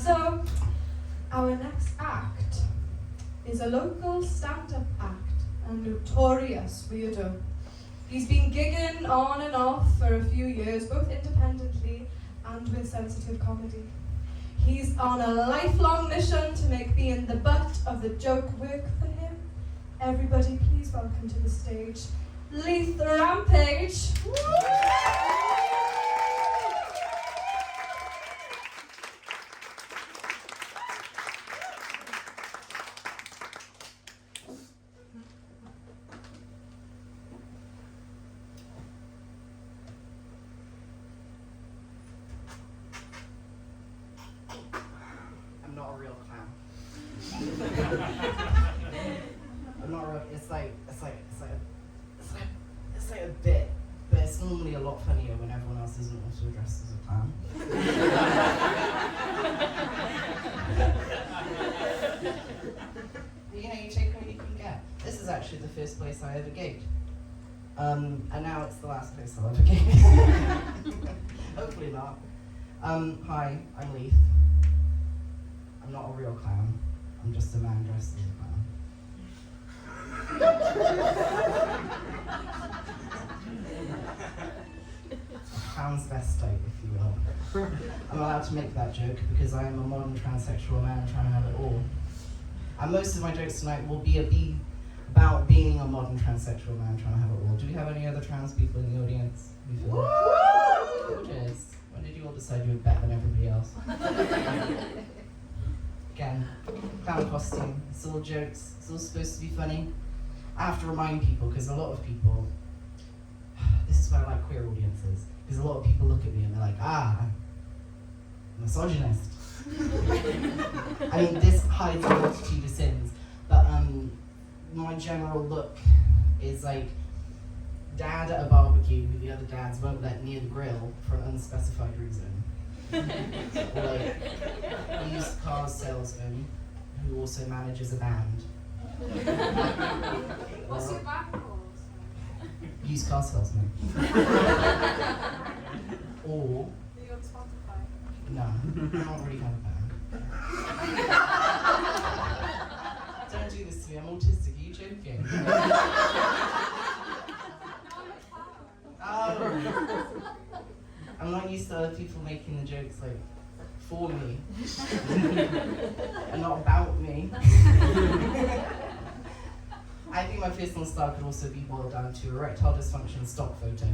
So, our next act is a local stand-up act, a notorious weirdo. He's been gigging on and off for a few years, both independently and with sensitive comedy. He's on a lifelong mission to make being the butt of the joke work for him. Everybody, please welcome to the stage, Leith the Ramage. I'm not a real clown. I'm not real. It's like a bit, but it's normally a lot funnier when everyone else isn't also dressed as a clown. But, you know, you take what you can get. This is actually the first place I ever gigged. And now it's the last place I'll ever gig. Hopefully not. Hi, I'm Leith. I'm not a real clown. I'm just a man dressed as a clown. Clown's best type, if you will. I'm allowed to make that joke because I am a modern transsexual man trying to have it all. And most of my jokes tonight will be about being a modern transsexual man trying to have it all. Do we have any other trans people in the audience? Gorgeous. When did you all decide you were better than everybody else? Again, clown costume, it's all jokes, it's all supposed to be funny. I have to remind people, because a lot of people, this is why I like queer audiences, because a lot of people look at me and they're like, misogynist. I mean, this hides a multitude of sins, but my general look is like dad at a barbecue who the other dads won't let near the grill for an unspecified reason. Or like a used car salesman who also manages a band. What's your band called? Used car salesman. Or Are you on Spotify? no, I don't really have a band. Don't do this to me, I'm autistic, are you joking? Oh. I'm not used to other people making the jokes like for me and not about me. I think my personal style could also be boiled down to erectile dysfunction stock photo.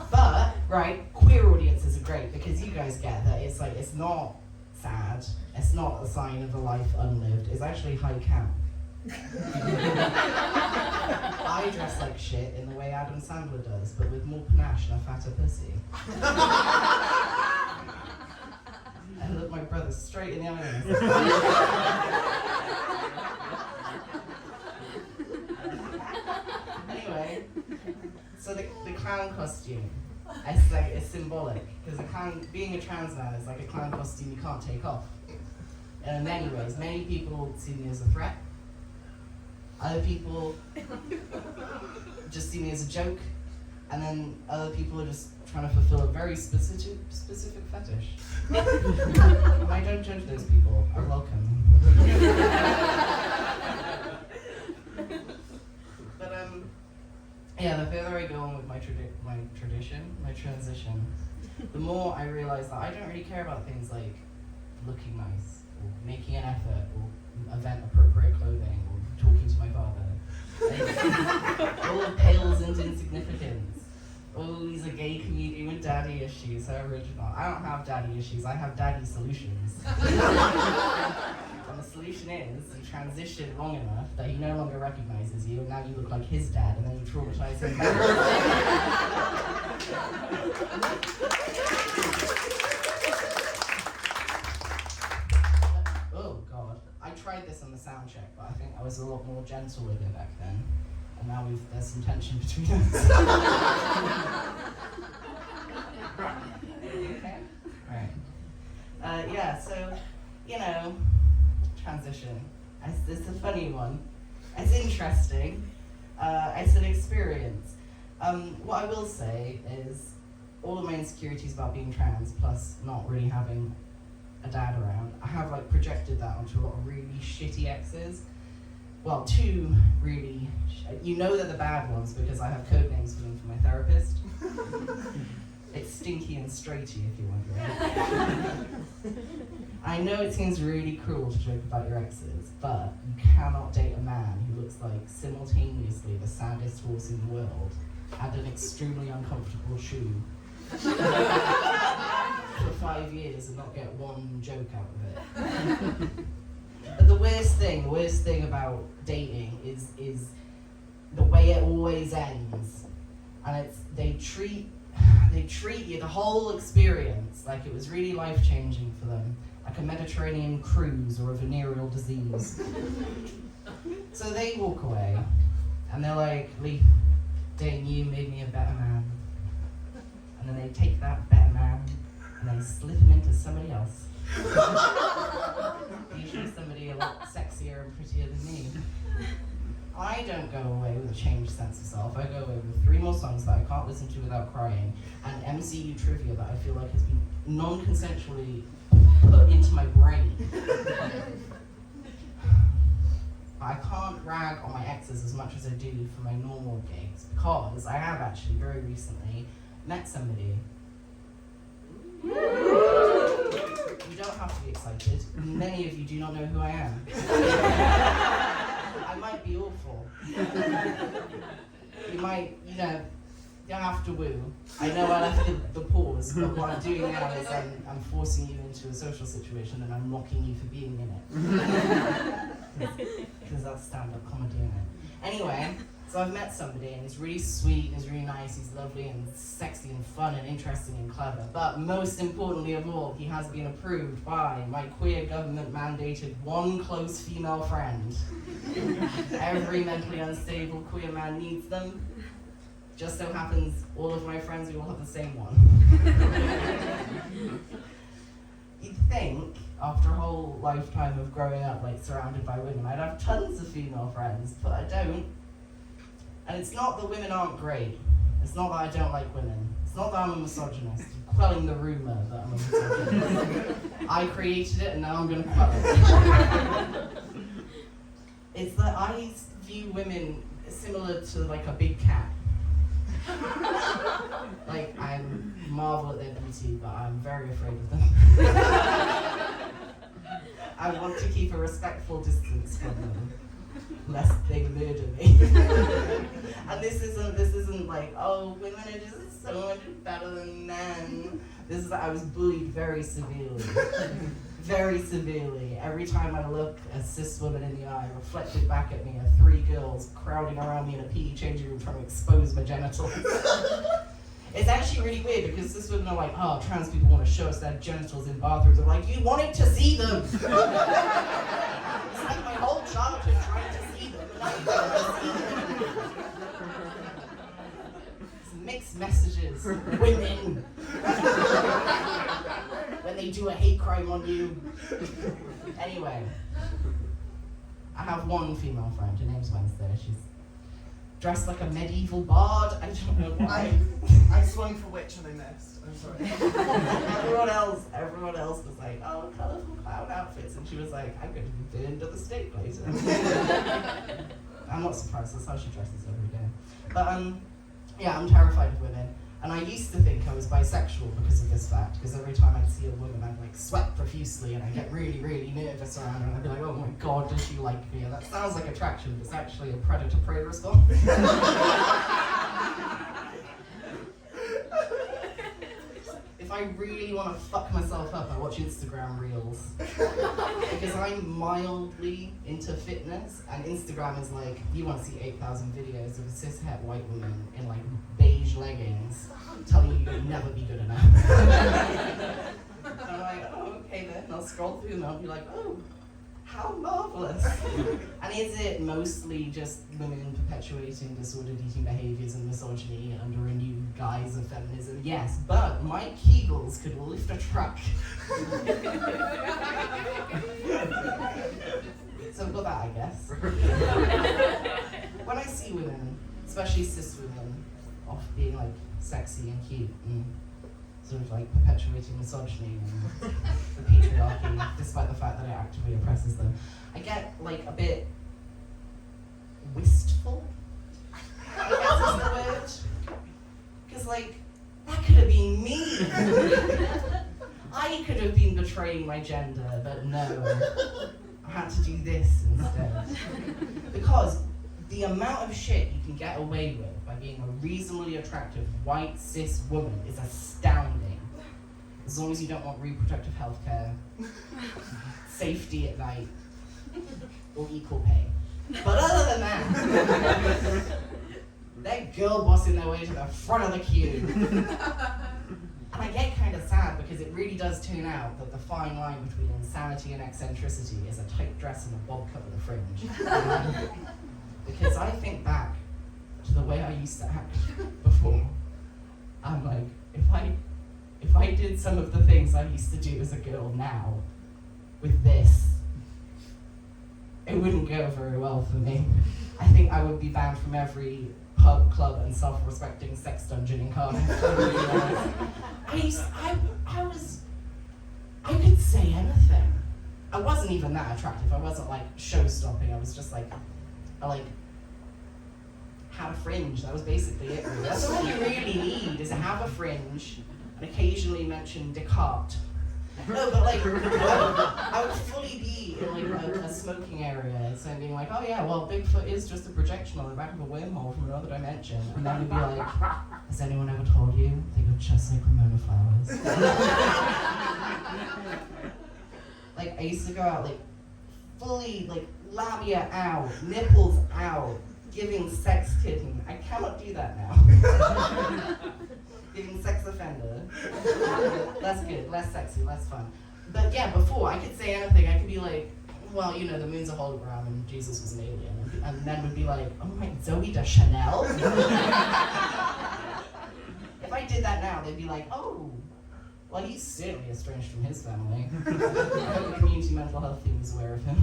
But, right, queer audiences are great because you guys get that it's like, it's not sad, it's not a sign of a life unlived, it's actually high camp. I dress like shit in the way Adam Sandler does, but with more panache and a fatter pussy. I look my brother straight in the eyes. Anyway, so the clown costume, it's symbolic, because being a trans man is like a clown costume you can't take off. And in many ways, many people see me as a threat. Other people just see me as a joke, and then other people are just trying to fulfill a very specific fetish. And I don't judge those people. I welcome them. But yeah, the further I go on with my transition, the more I realize that I don't really care about things like looking nice, or making an effort, or event-appropriate clothing, or talking to my father. All it pales into insignificance. Oh, he's a gay comedian with daddy issues, so original. I don't have daddy issues, I have daddy solutions. And the solution is, you transition long enough that he no longer recognizes you, and now you look like his dad, and then you traumatize him back. Oh god, I tried this on the sound check, but I think I was a lot more gentle with it back then. And now there's some tension between us. Okay? Right. Yeah, so, you know, transition. It's a funny one. It's interesting. It's an experience. What I will say is, all of my insecurities about being trans, plus not really having a dad around, I have like projected that onto a lot of really shitty exes. Well, two really, you know they're the bad ones because I have code names for them for my therapist. It's Stinky and Straighty, if you're wondering. I know it seems really cruel to joke about your exes, but you cannot date a man who looks like simultaneously the saddest horse in the world and an extremely uncomfortable shoe for 5 years and not get one joke out of it. But the worst thing about dating is the way it always ends. And it's they treat you, the whole experience, like it was really life-changing for them, like a Mediterranean cruise or a venereal disease. So they walk away, and they're like, Leith, dating you made me a better man. And then they take that better man, and they slip him into somebody else. Usually somebody a lot sexier and prettier than me. I don't go away with a changed sense of self. I go away with 3 more songs that I can't listen to without crying, and MCU trivia that I feel like has been non-consensually put into my brain. I can't rag on my exes as much as I do for my normal gigs, because I have actually very recently met somebody. You don't have to be excited. Many of you do not know who I am. I might be awful. You might, you don't have to woo. I know I left the pause, but what I'm doing now is I'm forcing you into a social situation and I'm mocking you for being in it. Because that's stand-up comedy, isn't it? Anyway, so I've met somebody and he's really sweet, and he's really nice, he's lovely and sexy and fun and interesting and clever. But most importantly of all, he has been approved by my queer government-mandated one close female friend. Every mentally unstable queer man needs them. Just so happens all of my friends, we all have the same one. You'd think, after a whole lifetime of growing up like surrounded by women, I'd have tons of female friends, but I don't. And it's not that women aren't great. It's not that I don't like women. It's not that I'm a misogynist. I'm quelling the rumor that I'm a misogynist. I created it and now I'm going to quell it. It's that I view women similar to like a big cat. Like, I marvel at their beauty, but I'm very afraid of them. I want to keep a respectful distance from them, lest they murder me. And this isn't like, oh, women are just so much better than men. This is, I was bullied very severely. Very severely. Every time I look a cis woman in the eye, reflected back at me are 3 girls crowding around me in a PE changing room trying to expose my genitals. It's actually really weird because cis women are like, oh, trans people want to show us their genitals in bathrooms. I'm like, you wanted to see them! It's like my whole childhood trying to see them, but now you don't want to see them. It's mixed messages. Women! When they do a hate crime on you. Anyway, I have one female friend, her name's Wednesday. She's dressed like a medieval bard. I don't know why. I swung for witch and I missed. I'm sorry. everyone else was like, oh, colourful clown outfits, and she was like, I'm going to be burned at the stake later. I'm not surprised, that's how she dresses every day. But yeah, I'm terrified of women. And I used to think I was bisexual because of this fact, because every time I'd see a woman, I'd like sweat profusely and I'd get really, really nervous around her and I'd be like, oh my god, does she like me? And that sounds like attraction, but it's actually a predator-prey response. If I really want to fuck myself up, I watch Instagram reels. Because I'm mildly into fitness, and Instagram is like, you want to see 8,000 videos of a cis-het white woman in like beige leggings telling you you'll never be good enough. And I'm like, oh, okay then. And I'll scroll through them and I'll be like, oh, how marvelous. And is it mostly just women perpetuating disordered eating behaviors and misogyny under a new guise of feminism? Yes, but my Kegels could lift a truck. So I've got that, I guess. When I see women, especially cis women, off being like sexy and cute and sort of like perpetuating misogyny and the patriarchy, despite the fact that it actively oppresses them. I get like a bit wistful, I guess is the word. Because like, that could have been me. I could have been betraying my gender, but no. I had to do this instead. Because the amount of shit you can get away with by being a reasonably attractive white cis woman is astounding. As long as you don't want reproductive health care, safety at night, or equal pay. But other than that, they're girl bossing their way to the front of the queue. And I get kind of sad because it really does turn out that the fine line between insanity and eccentricity is a tight dress and a bob cut with a fringe. Because I think back to the way I used to act before. I'm like, if I did some of the things I used to do as a girl now, with this, it wouldn't go very well for me. I think I would be banned from every pub, club, and self-respecting sex dungeon in Cardiff. I could say anything. I wasn't even that attractive. I wasn't like show-stopping. I was just like, I had a fringe. That was basically it. Really. That's all you really need, is to have a fringe and occasionally mention Descartes. No, but like, I would fully be in like a smoking area, so being like, oh yeah, well, Bigfoot is just a projection on the back of a wormhole from another dimension, and then we'd be like, has anyone ever told you they look just like Ramona flowers? Like, I used to go out like fully like labia out, nipples out, giving sex kitten. I cannot do that now. Giving sex offender. That's good, less sexy, less fun. But yeah, before, I could say anything. I could be like, well, you know, the moon's a hologram and Jesus was an alien. And then would be like, oh my, Zoe de Chanel? If I did that now, they'd be like, oh, well, he's certainly estranged from his family. I hope the community mental health team is aware of him.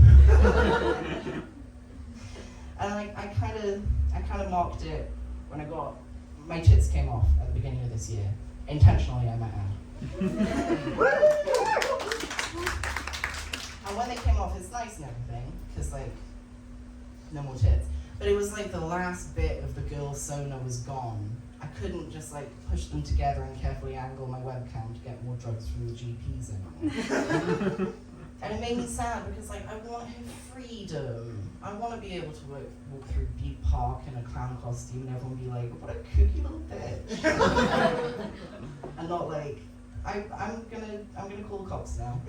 And like, I kind of mocked it when my tits came off at the beginning of this year. Intentionally, I might add. And when they came off, it's nice and everything, because like, no more tits. But it was like the last bit of the girl's sonar was gone. I couldn't just like push them together and carefully angle my webcam to get more drugs from the GPs anymore. And it made me sad because like, I want her freedom. I want to be able to walk through Deep Park in a clown costume and everyone be like, what a kooky little bitch. And not like, I'm gonna call the cops now.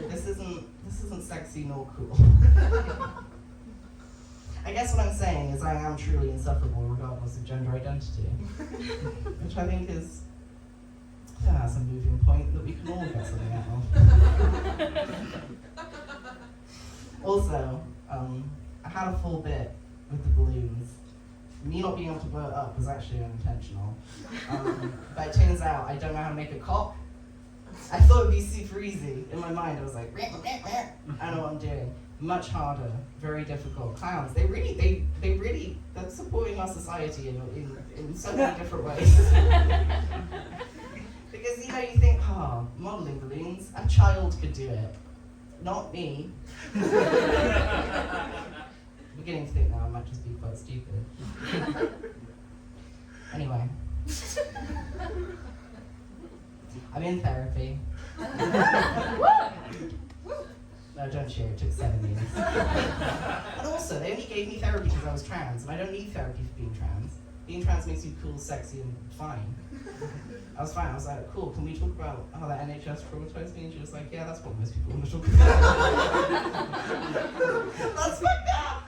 This isn't sexy nor cool. I guess what I'm saying is I am truly insufferable regardless of gender identity. Which I think is, yeah, that's a moving point that we can all get something out of. Also, I had a full bit with the balloons. Me not being able to blow it up was actually unintentional. But it turns out I don't know how to make a cock. I thought it would be super easy. In my mind, I was like, I know what I'm doing. Much harder, very difficult. Clowns, they're supporting our society in so many different ways. Because, you know, you think, modelling balloons, a child could do it. Not me. I'm beginning to think now I might just be quite stupid. Anyway. I'm in therapy. No, don't share, it took 7 years. And also, they only gave me therapy because I was trans, and I don't need therapy for being trans. Being trans makes you cool, sexy, and fine. I was fine. I was like, cool, can we talk about how the NHS traumatized me? And she was like, yeah, that's what most people want to talk about. That's fucked up!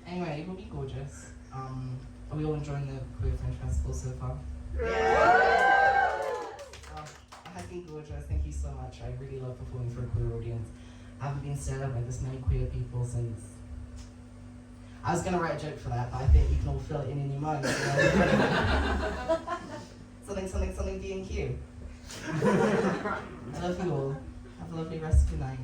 Anyway, it will be gorgeous. Are we all enjoying the Queer Fringe Festival so far? Yeah! It has been gorgeous. Thank you so much. I really love performing for a queer audience. I haven't been stared at by this many queer people since... I was going to write a joke for that, but I think you can all fill it in your mind. Something B&Q. I love you all. Have a lovely rest of your night.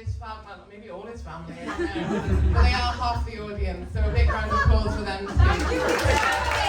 his family, well, maybe all his family, I don't know. But they are half the audience, so a big round of applause for them too. Thank you.